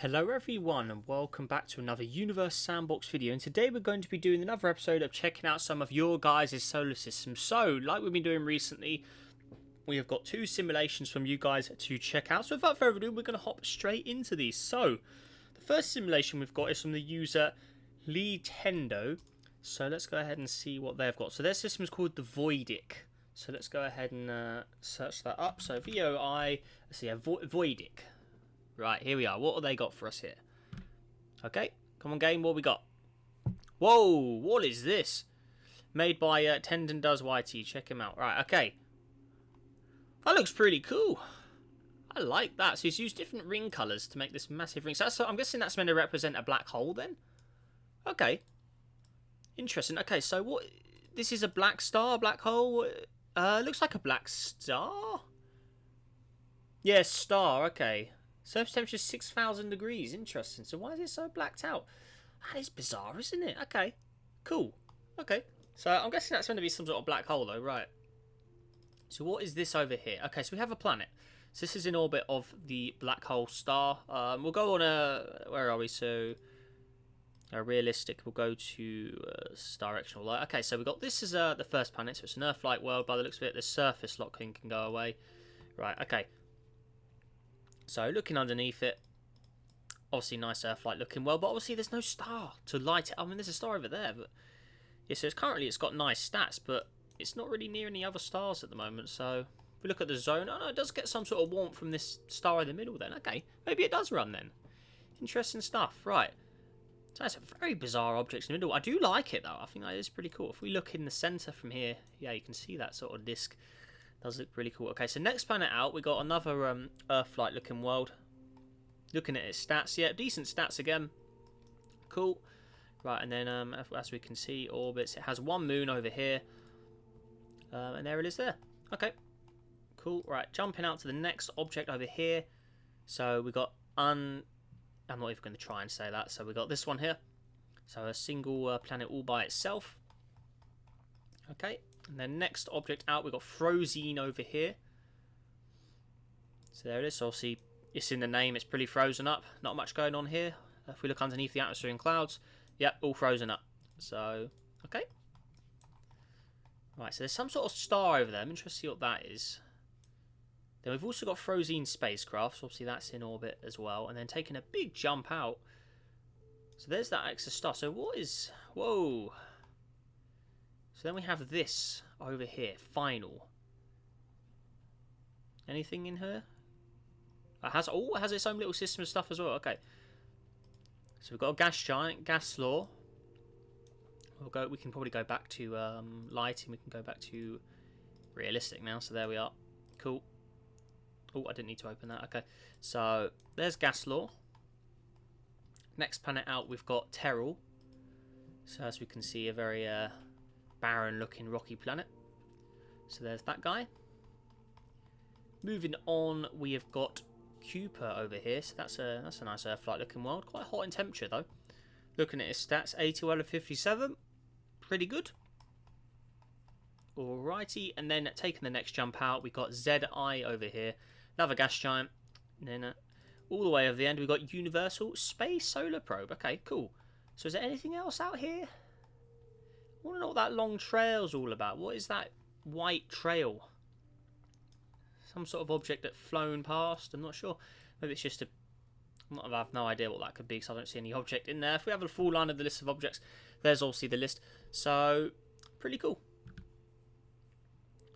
Hello everyone and welcome back to another Universe Sandbox video, and today we're going to be doing another episode of checking out some of your guys' solar systems. So, like we've been doing recently, we have got two simulations from you guys to check out. So without further ado, we're going to hop straight into these. So, the first simulation we've got is from the user Lee Tendo. So let's go ahead and see what they've got. So their system is called the Voidic. So let's go ahead and search that up. So VOI, let's see, Voidic. Right, here we are. What have they got for us here? Okay, come on game, what we got? Whoa, what is this? Made by Tendon Does YT, check him out. Right, okay. That looks pretty cool. I like that. So he's used different ring colours to make this massive ring. So I'm guessing that's meant to represent a black hole then? Okay. Interesting. Okay, so what? This is a black star, black hole? Looks like a black star? Yeah, star, okay. Surface temperature is 6,000 degrees. Interesting. So why is it so blacked out? That is bizarre, isn't it? Okay. Cool. Okay. So I'm guessing that's going to be some sort of black hole, though. Right. So what is this over here? Okay, so we have a planet. So this is in orbit of the black hole star. We'll go on a... Where are we? So... realistic. We'll go to directional light. Okay, so we've got... This is the first planet. So it's an Earth-like world by the looks of it. The surface locking can go away. Right, okay. So, looking underneath it, obviously nice Earth-like looking world, but obviously there's no star to light it. I mean, there's a star over there, but yeah, so it's got nice stats, but it's not really near any other stars at the moment. So, if we look at the zone, oh no, it does get some sort of warmth from this star in the middle then. Okay, maybe it does run then. Interesting stuff, right. So, that's a very bizarre object in the middle. I do like it though, I think that is pretty cool. If we look in the centre from here, yeah, you can see that sort of disc. Does look really cool. Okay, so next planet out, we got another Earth-like looking world. Looking at its stats, yeah, decent stats again. Cool. Right, and then as we can see, orbits. It has one moon over here, and there it is there. Okay, cool. Right, jumping out to the next object over here. So we got I'm not even going to try and say that. So we got this one here. So a single planet all by itself. Okay. And then next object out, we've got Frosty over here. So there it is. So obviously, it's in the name. It's pretty frozen up. Not much going on here. If we look underneath the atmosphere and clouds, yep, all frozen up. So, okay. Right, so there's some sort of star over there. I'm interested to see what that is. Then we've also got Frosty spacecraft. So obviously, that's in orbit as well. And then taking a big jump out. So there's that extra star. So what is... Whoa... So then we have this over here, final. Anything in here? It has its own little system of stuff as well. Okay. So we've got a gas giant, gas law. We can probably go back to lighting. We can go back to realistic now. So there we are. Cool. Oh, I didn't need to open that. Okay. So there's gas law. Next planet out, we've got Terrell. So as we can see, a very barren looking rocky planet. So there's that guy. Moving on, we have got Cooper over here. So that's a nice Earth-like looking world. Quite hot in temperature though. Looking at his stats, 80 out of 57. Pretty good. Alrighty, and then taking the next jump out, we got ZI over here. Another gas giant. And then all the way over the end, we've got Universal Space Solar Probe. Okay, cool. So is there anything else out here? I want to know what that long trail's all about. What is that white trail? Some sort of object that's flown past. I'm not sure. Maybe it's just I have no idea what that could be because I don't see any object in there. If we have a full line of the list of objects, there's obviously the list. So, pretty cool.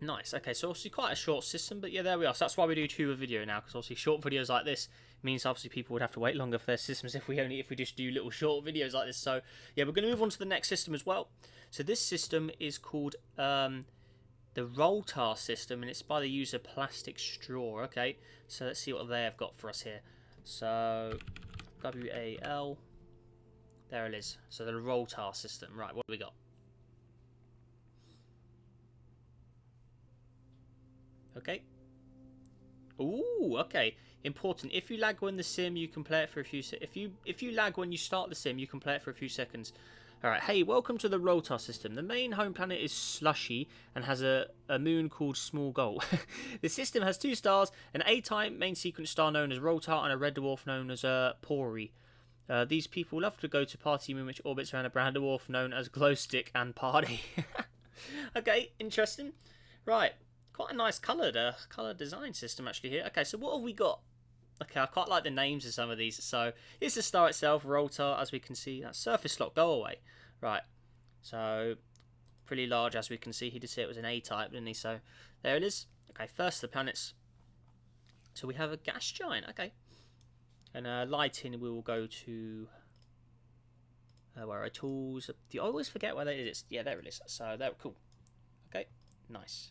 Nice. Okay, so obviously quite a short system, but yeah, there we are. So that's why we do two a video now, because obviously short videos like this means obviously people would have to wait longer for their systems if we just do little short videos like this. So yeah, we're going to move on to the next system as well. So this system is called the Roltar system, and it's by the user Plastic Straw. Okay, so let's see what they have got for us here. So WAL, there it is. So the Roltar system. Right, what do we got? Okay. Ooh, okay. Important. If you lag when the sim, you can play it for a few. If you lag when you start the sim, you can play it for a few seconds. Alright, hey, welcome to the Rotar system. The main home planet is slushy and has a moon called Small Goal. The system has 2 stars, an A-type main sequence star known as Rotar and a red dwarf known as Pori. These people love to go to party moon which orbits around a brown dwarf known as Glowstick and Party. Okay, interesting. Right, quite a nice coloured design system actually here. Okay, so what have we got? Okay, I quite like the names of some of these. So, here's the star itself, Rotar, as we can see. That surface slot, go away. Right, so, pretty large as we can see. He did say it was an A-type, didn't he? So, there it is. Okay, first the planets. So, we have a gas giant, okay. And lighting, we will go to... where are tools? Do you always forget where that is? Yeah, there it is. So, there, cool. Okay, nice.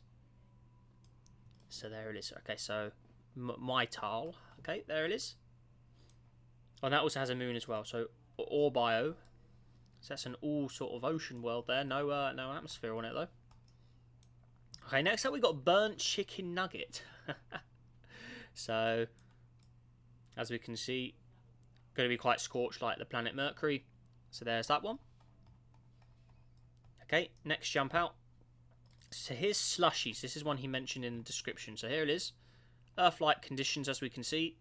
So, there it is. Okay, so... Mytal. Okay, there it is. Oh, and that also has a moon as well. So, Orbio. So that's an all sort of ocean world there. No atmosphere on it though. Okay, next up we got Burnt Chicken Nugget. So, as we can see, going to be quite scorched like the planet Mercury. So there's that one. Okay, next jump out. So here's Slushies. This is one he mentioned in the description. So here it is. Earth-like conditions, as we can see.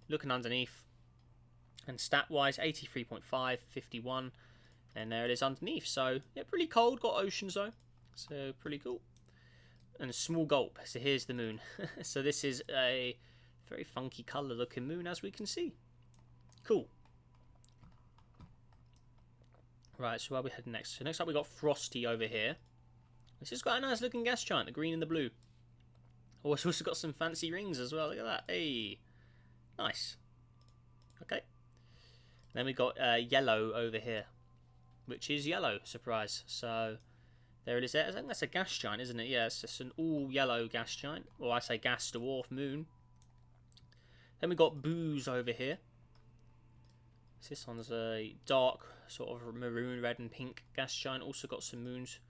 Looking underneath. And stat-wise, 83.5, 51. And there it is underneath. So, yeah, pretty cold. Got oceans, though. So, pretty cool. And a small gulp. So, here's the moon. So, this is a very funky colour-looking moon, as we can see. Cool. Right, so where are we heading next? So, next up, we got Frosty over here. This has got a nice-looking gas giant, the green and the blue. Oh, it's also got some fancy rings as well. Look at that. Hey. Nice. Okay. Then we got yellow over here. Which is yellow. Surprise. So, there it is there. I think that's a gas giant, isn't it? Yeah, it's just an all-yellow gas giant. Or I say gas dwarf moon. Then we got Booze over here. So this one's a dark sort of maroon, red and pink gas giant. Also got some moons.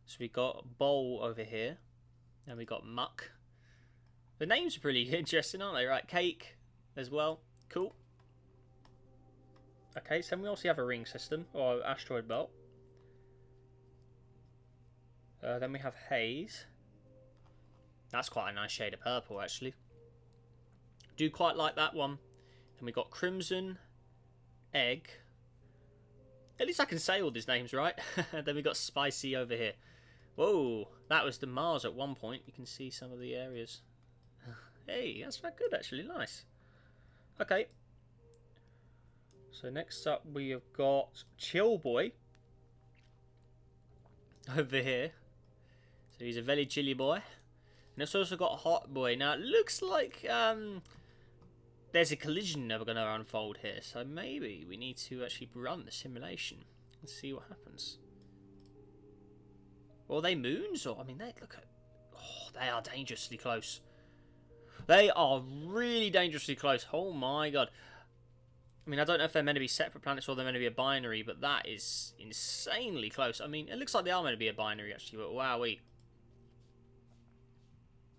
So we got Bowl over here. And we got Muck. The names are pretty interesting, aren't they? Right, Cake as well. Cool. Okay, so we also have a ring system, or asteroid belt. Then we have Haze. That's quite a nice shade of purple, actually. Do quite like that one. Then we got Crimson, Egg. At least I can say all these names right. Then we got Spicy over here. Whoa, that was the Mars at one point. You can see some of the areas. Hey, that's quite good actually, nice. Okay. So next up we have got Chill Boy. Over here. So he's a very chilly boy. And it's also got Hot Boy. Now it looks like there's a collision never going to unfold here. So maybe we need to actually run the simulation. Let's see what happens. Or are they moons? Or I mean, they look at... Oh, they are dangerously close. They are really dangerously close. Oh my god. I mean, I don't know if they're meant to be separate planets or they're meant to be a binary, but that is insanely close. I mean, it looks like they are meant to be a binary, actually, but wowee.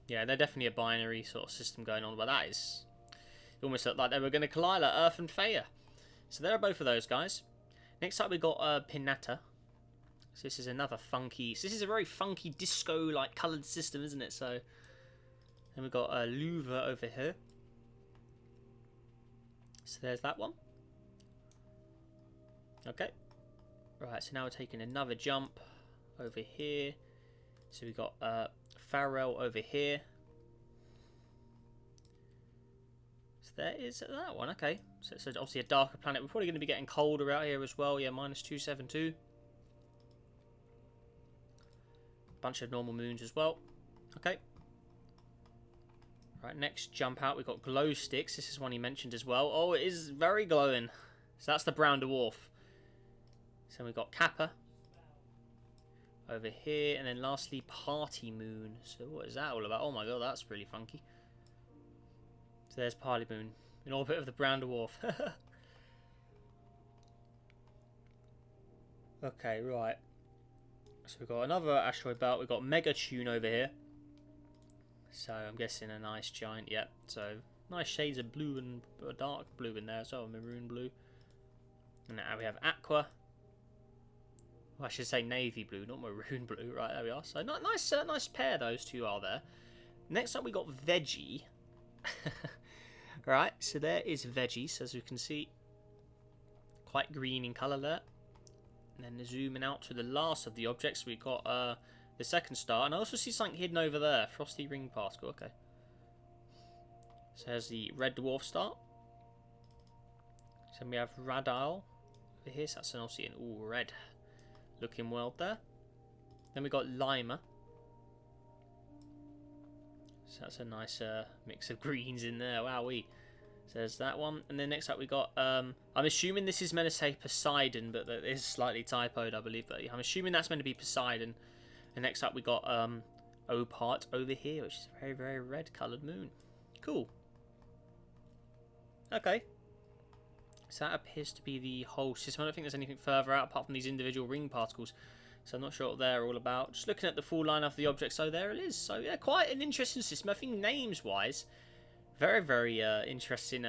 Yeah, they're definitely a binary sort of system going on, but that is... It almost looked like they were going to collide like Earth and Theia. So there are both of those guys. Next up, we got Pinata. So this is another funky... So this is a very funky disco-like coloured system, isn't it? So... Then we've got Louvre over here. So there's that one. Okay. Right, so now we're taking another jump over here. So we've got Terrell over here. So there is that one, okay. So it's obviously a darker planet. We're probably going to be getting colder out here as well. Yeah, minus 272. Bunch of normal moons as well. Okay. Right, next jump out, we've got glow sticks. This is one he mentioned as well. Oh, it is very glowing. So that's the brown dwarf. So we've got Kappa over here. And then lastly, Party Moon. So what is that all about? Oh my god, that's really funky. So there's Party Moon in orbit of the brown dwarf. Okay, right. So we've got another asteroid belt. We've got Megatune over here. So I'm guessing a nice giant, yeah. So nice shades of blue and dark blue in there, so maroon blue. And now we have Aqua. Well, I should say navy blue, not maroon blue. Right, there we are. So nice, nice pair those two are there. Next up we got Veggie. Right, so there is Veggie, as we can see. Quite green in colour there. And then zooming out to the last of the objects, we've got the second star. And I also see something hidden over there. Frosty ring particle, okay. So there's the red dwarf star. So we have Radile over here, so that's obviously an all red looking world there. Then we got Lima. So that's a nice mix of greens in there. Wowee. So there's that one. And then next up we got, I'm assuming this is meant to say Poseidon, but that is slightly typoed, I believe. But I'm assuming that's meant to be Poseidon. And next up we got Opart over here, which is a very, very red coloured moon. Cool. Okay. So that appears to be the whole system. I don't think there's anything further out apart from these individual ring particles. So I'm not sure what they're all about. Just looking at the full line of the objects, so there it is. So yeah, quite an interesting system. I think names-wise, very, very interesting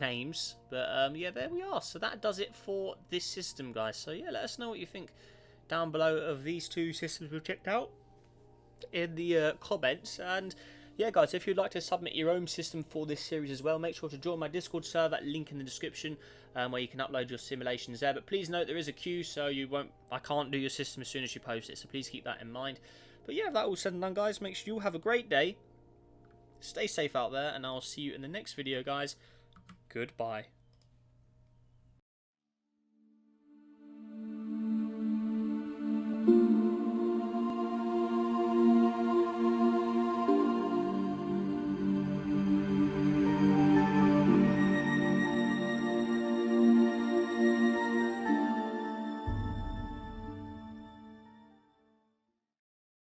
names. But yeah, there we are. So that does it for this system, guys. So yeah, let us know what you think down below of these two systems we've checked out in the comments. And yeah, guys, if you'd like to submit your own system for this series as well, make sure to join my Discord server, link in the description, where you can upload your simulations there. But please note there is a queue, so I can't do your system as soon as you post it, so please keep that in mind. But yeah, that all said and done, guys, make sure you all have a great day. Stay safe out there, and I'll see you in the next video, guys. Goodbye.